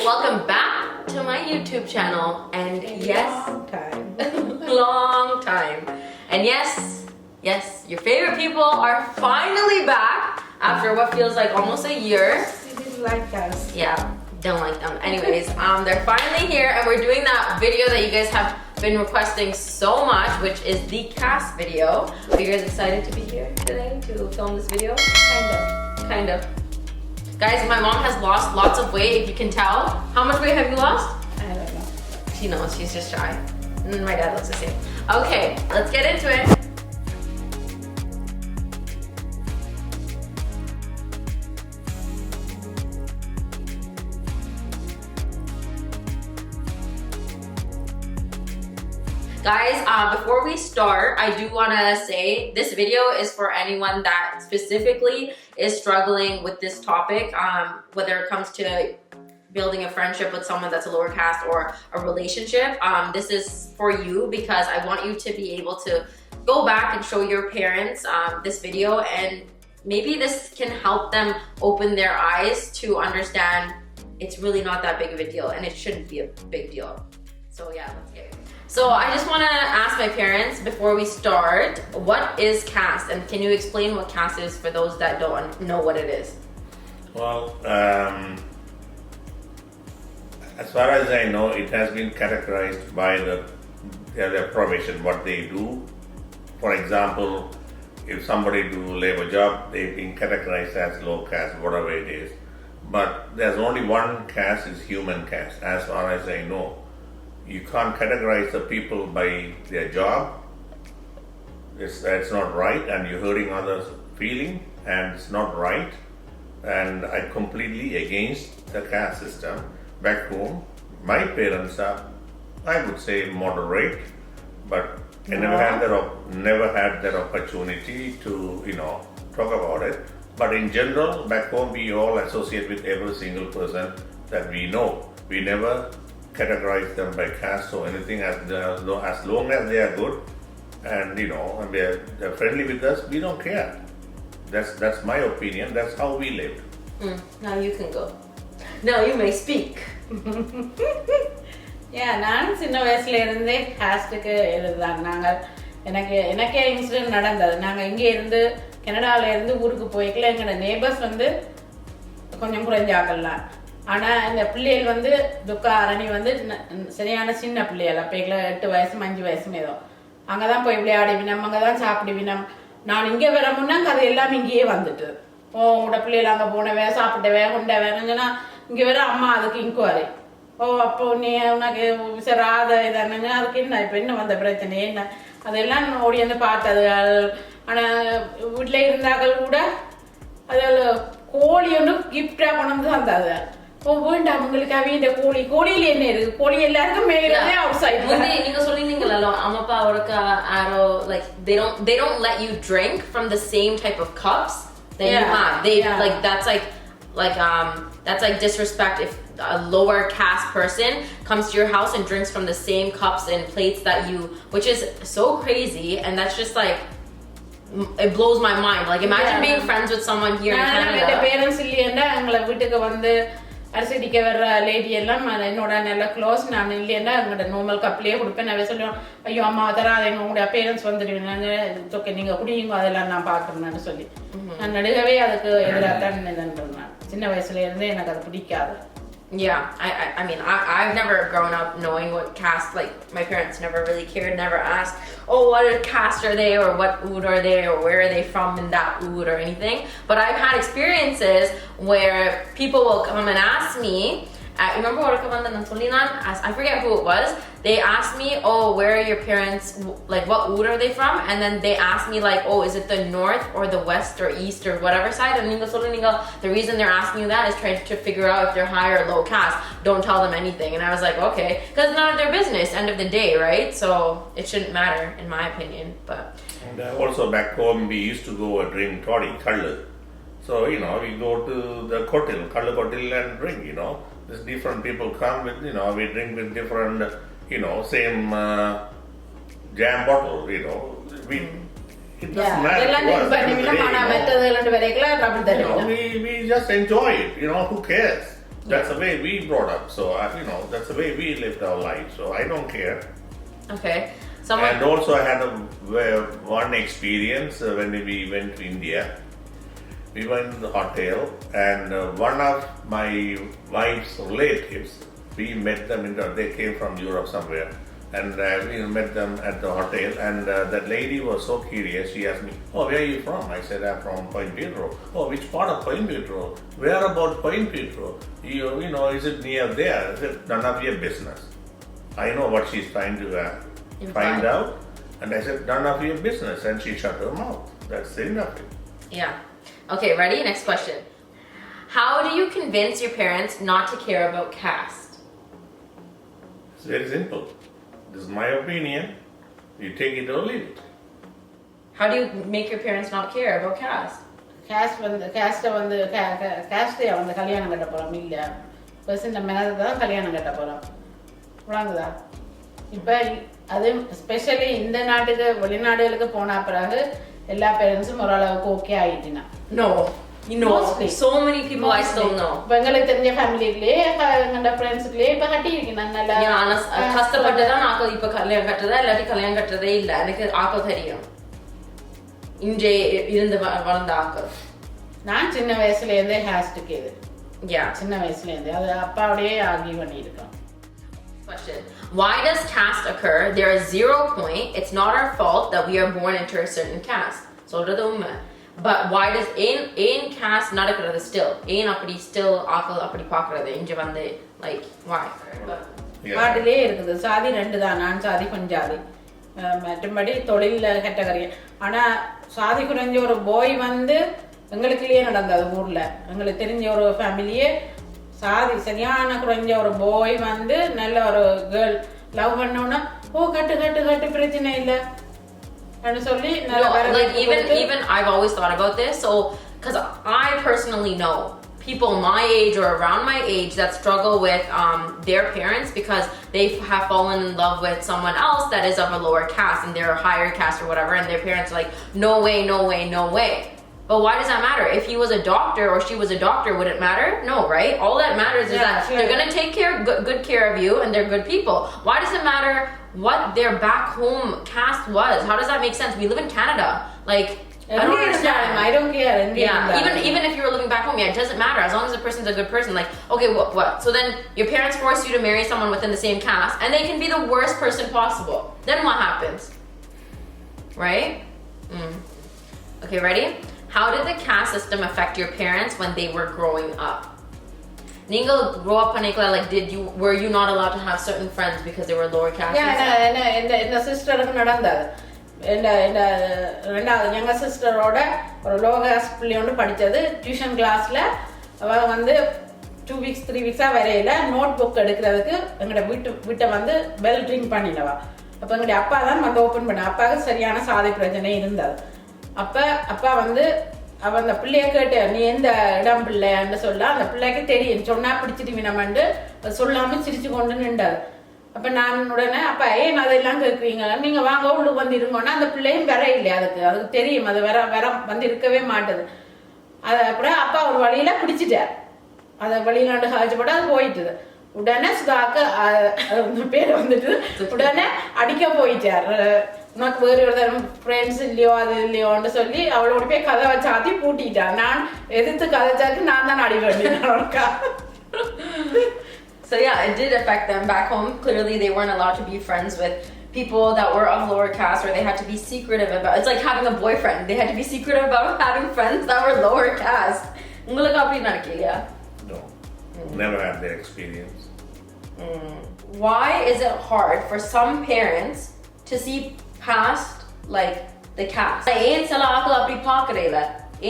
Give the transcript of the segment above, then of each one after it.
welcome back to my YouTube channel. And yes, long time. And yes, your favorite people are finally back after what feels like almost a year. You didn't like us. Yeah, don't like them. Anyways, they're finally here and we're doing that video that you guys have been requesting so much, which is the Caste video. Are you guys excited to be here today to film this video? Kind of. Guys, my mom has lost lots of weight, if you can tell. How much weight have you lost? I don't know. She knows, she's just shy. And my dad looks the same. Okay, let's get into it. Guys, before we start, I do want to say this video is for anyone that specifically is struggling with this topic, whether it comes to building a friendship with someone that's a lower caste or a relationship. This is for you because I want you to be able to go back and show your parents this video, and maybe this can help them open their eyes to understand it's really not that big of a deal and it shouldn't be a big deal. So yeah, let's get it. So I just want to ask my parents before we start, what is caste? And can you explain what caste is for those that don't know what it is? Well, as far as I know, it has been categorized by their profession, what they do. For example, if somebody do labor job, they've been categorized as low caste, whatever it is. But there's only one caste, is human caste, as far as I know. You can't categorize the people by their job. That's not right, and you're hurting others' feeling, and it's not right. And I'm completely against the caste system. Back home, my parents are, I would say, moderate, but I never had that opportunity to, talk about it. But in general, back home, we all associate with every single person that we know. We never categorize them by caste or anything, as long as they are good and and they're friendly with us, we don't care. That's my opinion. That's how we lived. Now you can go. Now you may speak. நான் சின்ன வயசுல இருந்தே காஸ்டுக்கு எழுதுதான். எனக்கே incident நடந்தது. நாங்கள் இங்கே இருந்து கனடாவில் இருந்து ஊருக்கு போய்க்கல, எங்களோட நேபர்ஸ் கொஞ்சம் குறைஞ்சாக்கலாம். ஆனால் இந்த பிள்ளைகள் துர்கா அரணி சரியான சின்ன பிள்ளைகள். அப்போ 8 வயசு 5 வயசு ஏதோ. அங்கே தான் போய் விளையாடிவினோம், அங்கே தான் சாப்பிடுவினோம். நான் இங்கே வர முன்னாங்க அது எல்லாம் இங்கேயே வந்துட்டு. உங்களோட பிள்ளைகள் அங்கே போனவே சாப்பிட்டவே கொண்டவேன்னா இங்கே வர அம்மா அதுக்கு இன்குவாரி. அப்போ நீ உனக்கு சராத இதானுங்க, அதுக்கு என்ன இப்போ என்ன வந்த பிரச்சனை என்ன, அதெல்லாம் ஓடி பார்த்தது. ஆனால் வீட்டில் இருந்தாக்கள் கூட அதில் கோழி கிஃப்டாக கொண்டு வந்தாது. வேண்டாம் உங்களுக்கு அவங்க கோழியில என்ன இருக்கு, கோழி எல்லாருக்கும் மேலே அவுட் சைட். நீங்க சொல்லிருந்தீங்களா அம்மா அப்பா அவருக்கு ஆரோ, like they don't let you drink from the same type of cups that you have. Like that's like disrespect if a lower caste person comes to your house and drinks from the same cups and plates that you, which is so crazy. And that's just like, it blows my mind. Like imagine being friends with someone here in Canada. Parents இல்லையேண்டா எங்களை வீட்டுக்கு அரிசிடிக்க வர்ற lady எல்லாம் என்னோட நல்ல close. நான் இல்லையேண்டா எங்களோட normal கப்லேயே கொடுப்பேன். நான் சொல்லுவேன், ஐயோ அம்மா தராது, எங்களுடைய பேரண்ட்ஸ் வந்துடுவேன், நீங்க குடியுங்க, அதெல்லாம் நான் பாக்குறேன்னு சொல்லி நான் நடுகவே அதுக்கு எதிராக தான் நினைக்கிறேன். சின்ன வயசுல இருந்தே எனக்கு அது பிடிக்காது. Yeah, I mean, I've never grown up knowing what caste, like my parents never really cared, never asked, oh, what caste are they, or what oud are they, or where are they from in that oud or anything. But I've had experiences where people will come and ask me, remember I forget who it was, they asked me, oh, where are your parents, like what oud are they from, and then they asked me like, oh, is it the north or the west or east or whatever side, and the reason they're asking you that is trying to figure out if they're high or low caste. Don't tell them anything. And I was like, okay, because it's none of their business, end of the day, right? So it shouldn't matter in my opinion. But and also back home we used to go and drink toddy, kallu. So we go to the kallu kotil and drink. There's different people come with, we drink with different, same jam bottle, It doesn't matter to us. We just enjoy it, who cares? That's the way we brought up. So, that's the way we lived our life. So, I don't care. Okay. And also, I had one experience when we went to India. We went to the hotel, and one of my wife's relatives, we met them they came from Europe somewhere, and we met them at the hotel. And that lady was so curious. She asked me, "Oh, where are you from?" I said, "I'm from Point Pedro." "Oh, which part of Point Pedro? Where about Point Pedro? Is it near there?" I said, "None of your business." I know what she's trying to find out, and I said, "None of your business," and she shut her mouth. That's the end of it. Yeah. Okay, ready? Next question. How do you convince your parents not to care about caste? It's very simple. This is my opinion. You take it or leave it. How do you make your parents not care about caste? caste வந்து கல்யாணம் கட்ட போறோம் இல்ல percent மேல தான் கல்யாணம் கட்ட போறோம் புரியுதா இப்போ அது ஸ்பெஷலி இந்த நாட்டுக்கு வெளிநாடுகளுக்கு போன பிறகு எல்லா பேரண்ட்ஸும் ஓரளவுக்கு okay ஆயிட்டினா No. So many people I still know. எங்களுக்கு தெரிஞ்ச ஃபேமிலியிலே எங்களோட ஃப்ரெண்ட்ஸ்க்குள்ளே இப்போ கட்டி இருக்கேன் நல்லா கஷ்டப்பட்டு தான் ஆக்கள் இப்போ கல்யாணம் கட்டுறதா இல்லாட்டி கல்யாணம் கட்டுறதே இல்லை எனக்கு ஆக்கள் தெரியும் இங்கே இருந்து வளர்ந்த ஆக்கள் நான் சின்ன வயசுலேருந்தே ஹேஸ்டுக்கு இது சின்ன வயசுலேருந்தே அது அப்பாவோடயே ஆகி பண்ணியிருக்கோம். Question. Why does caste occur? There is 0 point. It's not our fault that we are born into a certain caste. சொல்றது உண்மை. But why does in caste நடக்கிறது still? ஏன் அப்படி still ஆக்கள் அப்படி பார்க்கறது இங்க வந்து like why? பாட்டிலே இருக்குது சாதி 2 தான் நான் சாதி பஞ்சாதி மற்றபடி தொழில் கேட்டகரி ஆனா சாதி குறைஞ்ச ஒரு பாய் வந்து எங்களுக்குள்ளேயே நடந்தது ஊர்ல எங்களுக்கு தெரிஞ்ச ஒரு ஃபேமிலியே சாதி சரியான குறைஞ்ச ஒரு பாய் வந்து நல்ல ஒரு கேர்ள் லவ் பண்ணோன்னா ஓ கட்டு பிரச்சனை இல்லை like even I've always thought about this. So because I personally know people my age or around my age that struggle with their parents because they have fallen in love with someone else that is of a lower caste and they're a higher caste or whatever, and their parents are like no way. But why does that matter? If he was a doctor or she was a doctor, would it matter? No, right? All that matters is that they're going to take good care of you and they're good people. Why does it matter what their back home caste was? How does that make sense? We live in Canada. Like, I don't understand. I don't care. Yeah, even if you were living back home, it doesn't matter as long as the person's a good person. Like, okay, what? So then your parents force you to marry someone within the same caste, and they can be the worst person possible. Then what happens? Right? Okay, ready? How did the caste system affect your parents when they were growing up? Ningal grow up panikla like were you not allowed to have certain friends because they were lower caste? Yeah, and the sister நடந்தது ரெண்டாவது எங்க சிஸ்டரோட ஒரு low cost பிள்ளை ஒன்று படித்தது tuition கிளாஸில் அவள் வந்து 2 weeks 3 weeks வரையில நோட் புக் எடுக்கிறதுக்கு எங்களோட வீட்டை வந்து பெல் ட்ரிங் பண்ணினவா. அப்போ எங்களுடைய அப்பா தான் வந்து ஓப்பன் பண்ண அப்பாவுக்கு சரியான சாதி பிரச்சனை இருந்தது. அப்பா வந்து அவ அந்த பிள்ளைய கேட்டு நீ எந்த இடம் பிள்ளைன்னு சொல்ல அந்த பிள்ளைக்கு தெரியும் சொன்னா பிடிச்சிட்டு வினமண்டு சொல்லாம சிரிச்சு கொண்டு நின்றாரு. அப்ப நான் உடனே அப்பா ஏன் அதெல்லாம் கேட்குறீங்க நீங்க வாங்க உள்ளுக்கு வந்து இருங்கோன்னா அந்த பிள்ளையும் வர இல்லையா அதுக்கு தெரியும் அது வர வந்து இருக்கவே மாட்டுது. அது அப்புறம் அப்பா ஒரு வழியில பிடிச்சிட்டார் அதை வழியிலாண்டு சாதிச்சு போட்டு அது போயிட்டுது. உடனே சுதாக்கு பேர் வந்துட்டு உடனே அடிக்க போயிட்டார். உனக்கு வேறு ஒரு தரம் ஃப்ரெண்ட்ஸ் இல்லையோ அது இல்லையோன்னு சொல்லி அவளோட போய் கதை சாத்தி பூட்டிட்டான். நான் எதிர்த்து கதைச்சாக்கு நான் தான் அடி பண்ணிட்டேன். So yeah, it did affect them back home. Clearly they weren't allowed to be friends with people that were of lower caste, or they had to be secretive about it's like having a boyfriend. They had to be secretive about having friends that were lower caste. உங்களுக்கு அப்படி நடக்கலையா? No. Never had that experience. Why is it hard for some parents to see past like the caste? ஏன் சில ஆட்கள் அப்படி பார்க்கறேல?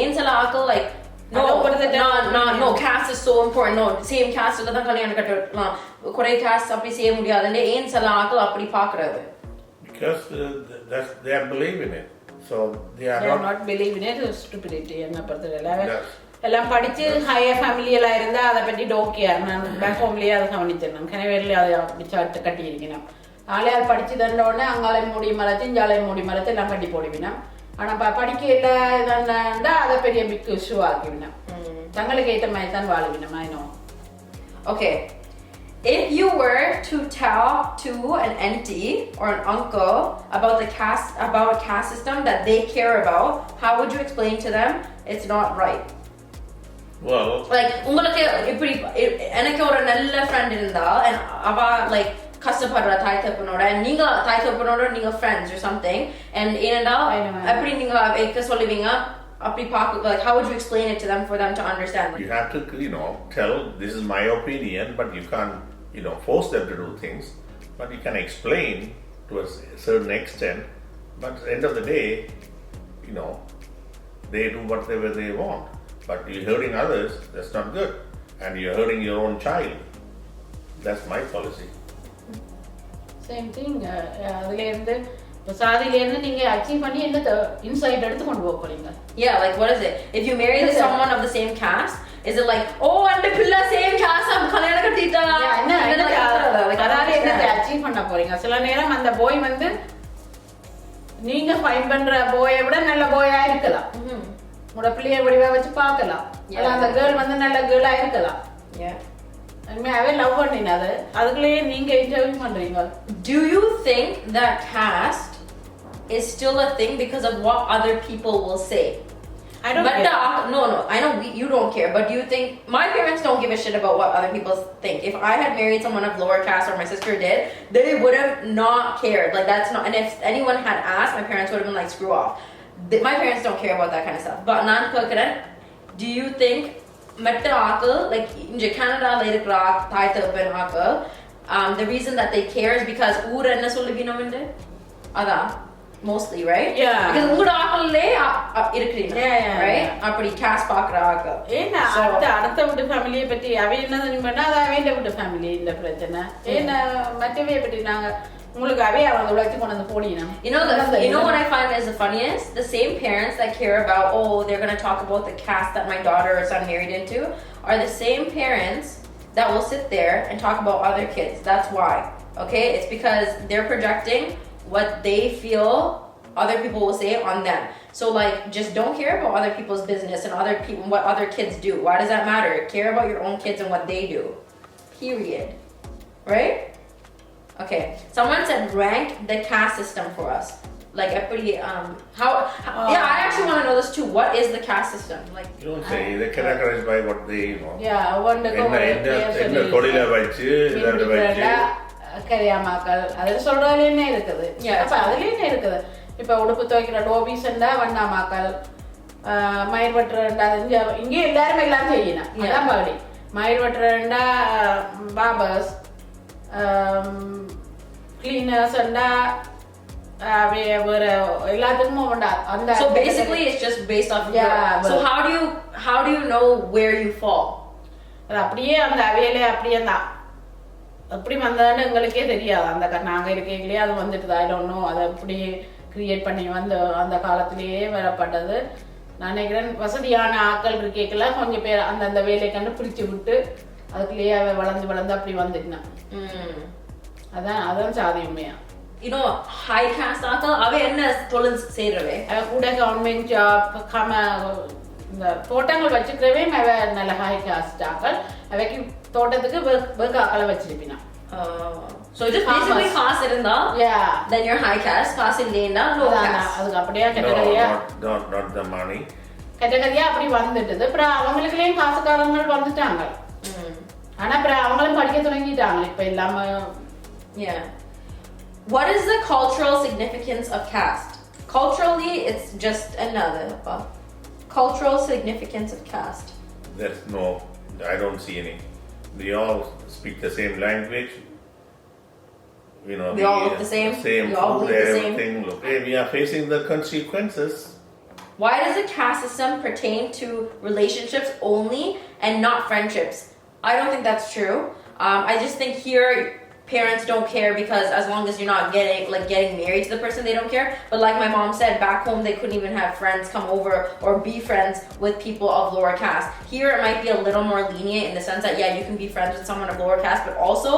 ஏன் சில ஆட்கள் like no caste is so important. No, same caste தான் கல்யாணம் கட்டலாம். குறை caste அப்படி செய்ய முடியாதுன்னு ஏன் சில ஆட்கள் அப்படி பார்க்கறது? Because they are believing it. So they are not believing it. It's stupidity. என்ன பொறுத்தவரை எல்லாம் படிச்சு ஹையர் ஃபேமிலியெல்லாம் இருந்தால் அதை பற்றி டோக்கியார் நான் பேக் ஹோம்லேயே அதை கவனிச்சிடணும். கிணவேரில் அதை அப்படி சாட்டு கட்டியிருக்கணும். ஆளையால் படிச்சு தந்த உடனே அங்காலையும் மூடி மறைச்சு இஞ்சாலையும் மூடி மறைச்சு எல்லாம் கட்டி போடுவினோம். ஆனால் படிக்க இல்லை இதாண்டா அதை பெரிய பிக் இஷ்யூ ஆக்கிவினோம். தங்களுக்கு ஏற்ற மாதிரி தான் வாழுவினோம். I know. Okay. If you were to tell to an auntie or an uncle about a caste system that they care about, how would you explain to them it's not right? Well, Like உங்களுக்கு இப்படி எனக்கு ஒரு நல்ல friend இருந்தா and அவ like கஷ்டப்படுற தாய் தகப்பனோட நீங்க தாய் தகப்பனோட நீங்க friends or something and ஏனென்றா எப்படி நீங்க வைக்க சொல்லுவீங்க அப்படி பார்க்க like how would you explain it to them for them to understand? you have to, tell this is my opinion, but you can't, force them to do things. But you can explain to a certain extent. But at the end of the day, they do whatever they want. But you're hurting others, that's not good. And you're hurting your own child. That's my policy. Same thing அதுலேருந்து இப்போ சாதியிலேருந்து நீங்கள் achieve பண்ணி என்ன inside எடுத்து கொண்டு போக போறீங்க. Yeah, like what is it? If you marry someone of the same caste, is it like, oh, and the pilla same caste, I'm கல்யாணம் கட்டிட்டா அதாவது என்ன அச்சீவ் பண்ண போறீங்க? சில நேரம் அந்த போய் வந்து நீங்க ஃபைன் பண்ற போயை விட நல்ல போயா இருக்கலாம். உங்களோட பிள்ளைய வடிவா வச்சு பார்க்கலாம். அந்த கேர்ள் வந்து நல்ல கேர்ளா இருக்கலாம். உண்மையாவே லவ் பண்ணினது அதுக்குள்ளேயே நீங்க இன்டர்வியூ பண்றீங்க. Do you think that caste is still a thing because of what other people will say? I don't care. No, I know you don't care, but do you think my parents don't give a shit about what other people think? If I had married someone of lower caste or my sister did, they would have not cared. Like that's not, and if anyone had asked, my parents would have been like, screw off. My parents don't care about that kind of stuff. But do you think மற்ற ஆக்கள் like in Canada இருக்கிற தாய் தகப்பன் ஆக்கள் the reason that they care is because ஊர் என்ன சொல்லுவீனோம் என்று அதான் mostly, right? Yeah. Because உங்களோட ஆக்களே இருக்கிறீங்க, right? அப்படி caste பார்க்குற ஆக்கள் ஏன்னா அடுத்த வீட்டு ஃபேமிலியை பற்றி அவ என்ன பண்ணா அது அவன் வீட்டு ஃபேமிலி இந்த பிரச்சனை ஏன்னா மற்றவையை பற்றி நாங்க உங்களுக்கு அவே அவங்க உழைச்சி கொண்டு வந்து போனீங்கன்னா you know what I find is the funniest? The same parents that care about, oh, they're going to talk about the caste that my daughter or son married into are the same parents that will sit there and talk about other kids. That's why. Okay? It's because they're projecting what they feel other people will say on them. So like just don't care about other people's business and what other kids do. Why does that matter? Care about your own kids and what they do. Period. Right? Okay, someone said rank the caste system for us. Like a pretty yeah, I actually want to know this too. What is the caste system? Like you don't say they're categorized by what they Yeah, one the தொழில வச்சு இதோட வச்சு கரியாமாக்கள் அது சொல்றதுல என்ன இருக்குது? அப்ப அதுல என்ன இருக்குது? இப்ப உடுப்பு துவைக்கிற டோபிஸ்ண்டா வண்ணாமாக்கள் மயிர் வெட்டுறண்டா இங்கே எல்லாரும் எல்லாம் செய்யணும். அதான் பாடி மயிர் வெட்டுறண்டா பாபர்ஸ் cleaners and so basically it's just based off so how do you know where you fall? அப்படியே அந்த அவையிலே அப்படியே தான் அப்படி வந்தான்னு எங்களுக்கே தெரியாது அந்த நாங்க இருக்கீங்களே அது வந்துட்டு I don't know அதை அப்படி கிரியேட் பண்ணி வந்து அந்த காலத்திலேயே வரப்பட்டது. நான் நினைக்கிறேன் வசதியான ஆட்கள் இருக்கேக்கல கொஞ்சம் பேர் அந்த வேலையை கண்டு பிடிச்சு விட்டு அதுக்குள்ளேயே அவ வளர்ந்து அப்படி வந்துட்டான். அதான் சாதி உண்மையா. high caste ஆக்கள் அவ என்ன தொழில் செய்யறவே அவ கூட கவர்மெண்ட் ஜாப் இந்த தோட்டங்கள் வச்சுக்கிறவே அவ நல்ல ஹை காஸ்ட் ஆக்கள் அவைக்கு தோட்டத்துக்கு ஒர்க் ஆக்களை வச்சிருப்பினா. So just basically காசு இருந்தா then you're high caste, காசு இல்லைன்னா low caste. அதுக்கு அப்படியே கேட்டகரியா not the money கேட்டகரியா அப்படி வந்துட்டது. அப்புறம் அவங்களுக்குள்ளேயும் காசுக்காரங்கள் வந்துட்டாங்க. ஆனா அப்புறம் அவங்களும் படிக்க தொடங்கிட்டாங்க இப்ப இல்லாம. What is the cultural significance of caste? Culturally, it's just another cultural significance of caste. There's no, I don't see any. We all speak the same language. We all look the same. We all look the same. Look, we are facing the consequences. Why does the caste system pertain to relationships only and not friendships? I don't think that's true. I just think here parents don't care because as long as you're not getting married to the person, they don't care. But like my mom said, back home they couldn't even have friends come over or be friends with people of lower caste. Here it might be a little more lenient in the sense that you can be friends with someone of lower caste, but also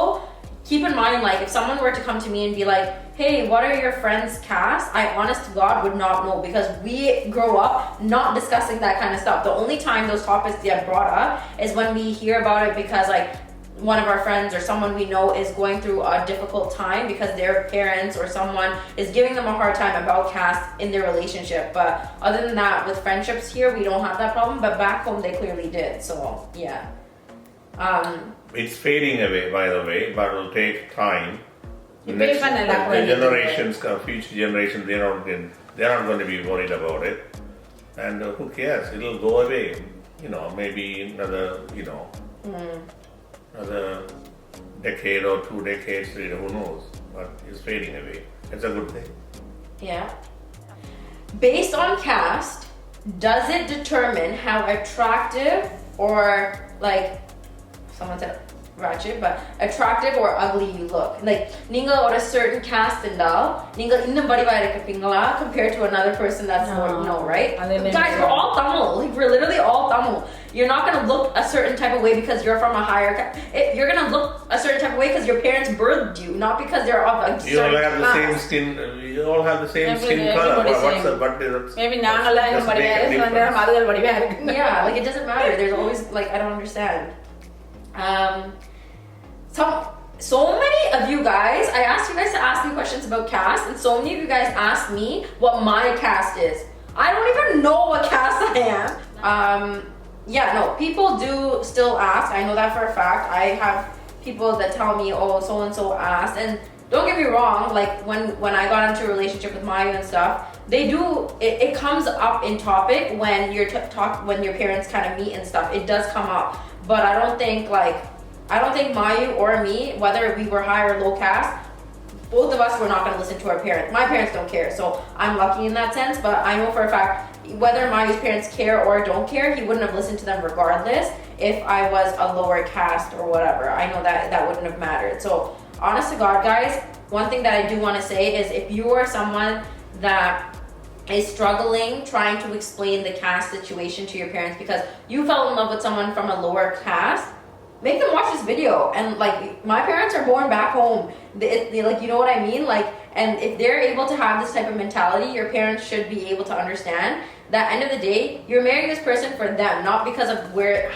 keep in mind, like, if someone were to come to me and be like, hey, what are your friends' caste? I honest to God would not know because we grow up not discussing that kind of stuff. The only time those topics get brought up is when we hear about it because, like, one of our friends or someone we know is going through a difficult time because their parents or someone is giving them a hard time about caste in their relationship. But other than that, with friendships here, we don't have that problem. But back home, they clearly did. So yeah. It's fading away, by the way, but it'll take time. The generations, future generations, they're not going to be worried about it. And who cares? It'll go away. Maybe another, another decade or 2 decades, who knows? But it's fading away. It's a good thing. Yeah. Based on caste, does it determine how attractive or like someone said ratchet, but attractive or ugly you look? Like ninga or a certain caste ninga innum vadiva irukapingala compared to another person that's no, right? Guys, we're all Tamil. Like we're literally all Tamil. You're not gonna look a certain type of way because you're from a higher caste. You're gonna look a certain type of way because your parents birthed you, not because they're of a certain You all have the same skin. You all have the same skin color. What's the maybe naangala yeah, like it doesn't matter. There's always like I don't understand. So many of you guys, I asked you guys to ask me questions about caste, and so many of you guys asked me what my caste is. I don't even know what caste I am. Yeah, no, people do still ask. I know that for a fact. I have people that tell me, oh, so and so asked, and don't get me wrong. Like when I got into a relationship with Mayu and stuff, they do. It comes up in topic when you're when your parents kind of meet and stuff. It does come up, but I don't think Mayu or me, whether we were high or low caste, both of us were not going to listen to our parents. My parents don't care, so I'm lucky in that sense. But I know for a fact, whether Mayu's parents care or don't care, he wouldn't have listened to them regardless if I was a lower caste or whatever. I know that wouldn't have mattered. So honest to God, guys, one thing that I do want to say is if you are someone that is struggling trying to explain the caste situation to your parents because you fell in love with someone from a lower caste, make them watch this video. And like my parents are born back home. They like, you know what I mean? Like, and if they're able to have this type of mentality, your parents should be able to understand that end of the day, you're marrying this person for them, not because of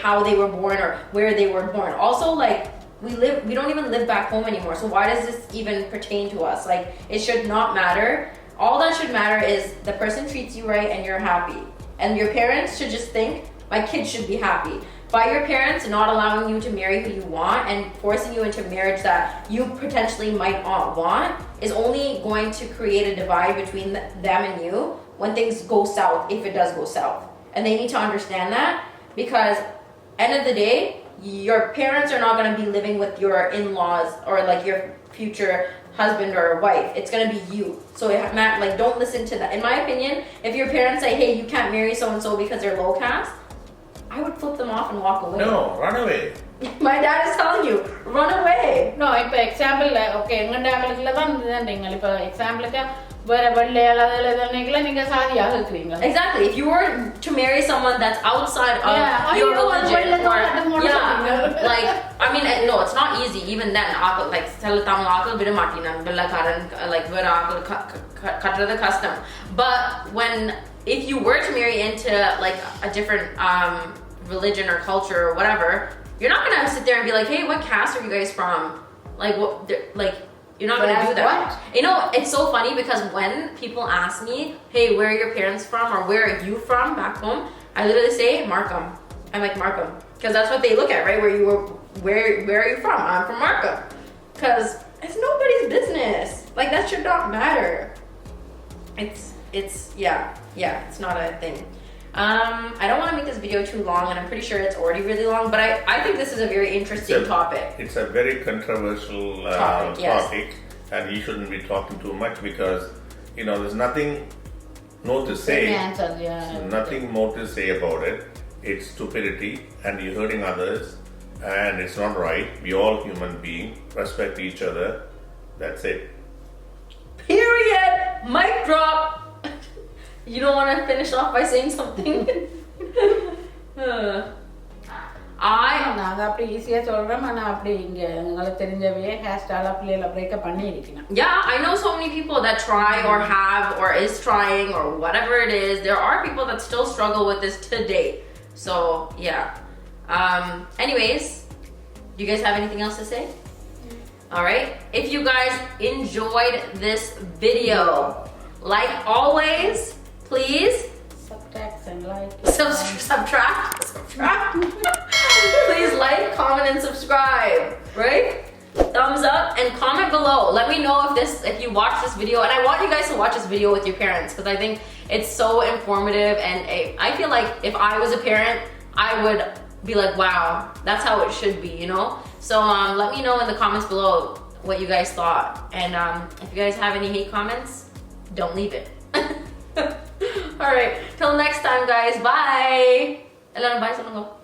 how they were born or where they were born. Also, like we don't even live back home anymore. So why does this even pertain to us? Like it should not matter. All that should matter is the person treats you right and you're happy. And your parents should just think, my kids should be happy. By your parents not allowing you to marry who you want and forcing you into marriage that you potentially might not want is only going to create a divide between them and you when things go south, if it does go south. And they need to understand that because end of the day, your parents are not going to be living with your in-laws or like your future husband or wife. It's going to be you. So like don't listen to that. In my opinion, if your parents say, hey, you can't marry so-and-so because they're low caste, I would flip them off and walk away. No, run away. My dad is telling you, run away. No, இப்போ example okay எங்கண்ட ஆளுக்குள்ள தான் இதுன்றீங்க. இப்போ எக்ஸாம்பிளுக்கு வேற வெள்ளை அலதலதல்னீங்களா நீங்க சாதியாக இருக்கீங்க. Exactly. If you were to marry someone that's outside of your religion or like I mean no, it's not easy even then. Like tell Tamil akal vida mattina vellakaran like vera akal katrada custom. But if you were to marry into like a different religion or culture or whatever, you're not gonna sit there and be like, hey, what caste are you guys from? Like what? Like you're not gonna do that. What? You know, it's so funny because when people ask me, hey, where are your parents from or where are you from back home? I literally say Markham. I'm like Markham because that's what they look at, right? Where are you from? I'm from Markham because it's nobody's business. Like that should not matter. It's it's not a thing. I don't want to make this video too long, and I'm pretty sure it's already really long, but I think this is a very interesting topic. It's a very controversial topic, and you shouldn't be talking too much because, there's nothing more to say. Nothing more to say about it. It's stupidity, and you're hurting others, and it's not right. We're all human beings. Respect each other. That's it. Period. Mic drop. You don't want to finish off by saying something? நாங்க அப்படி ஈஸியா சொல்றோம் ஆனா அப்படி இங்க உங்களுக்கு தெரிஞ்சவே hairstyle அப்படில break பண்ணி இருக்கீங்க. Yeah, I know so many people that try or have or is trying or whatever it is. There are people that still struggle with this today. So, yeah. Anyways, Do you guys have anything else to say? All right. If you guys enjoyed this video, like always, please Subtract and like. subtract. Please like, comment, and subscribe. Right? Thumbs up and comment below. Let me know if you watch this video, and I want you guys to watch this video with your parents because I think it's so informative, and I feel like if I was a parent, I would be like, wow, that's how it should be, you know? So let me know in the comments below what you guys thought, and if you guys have any hate comments, don't leave it. All right, till next time, guys. Bye. Bye.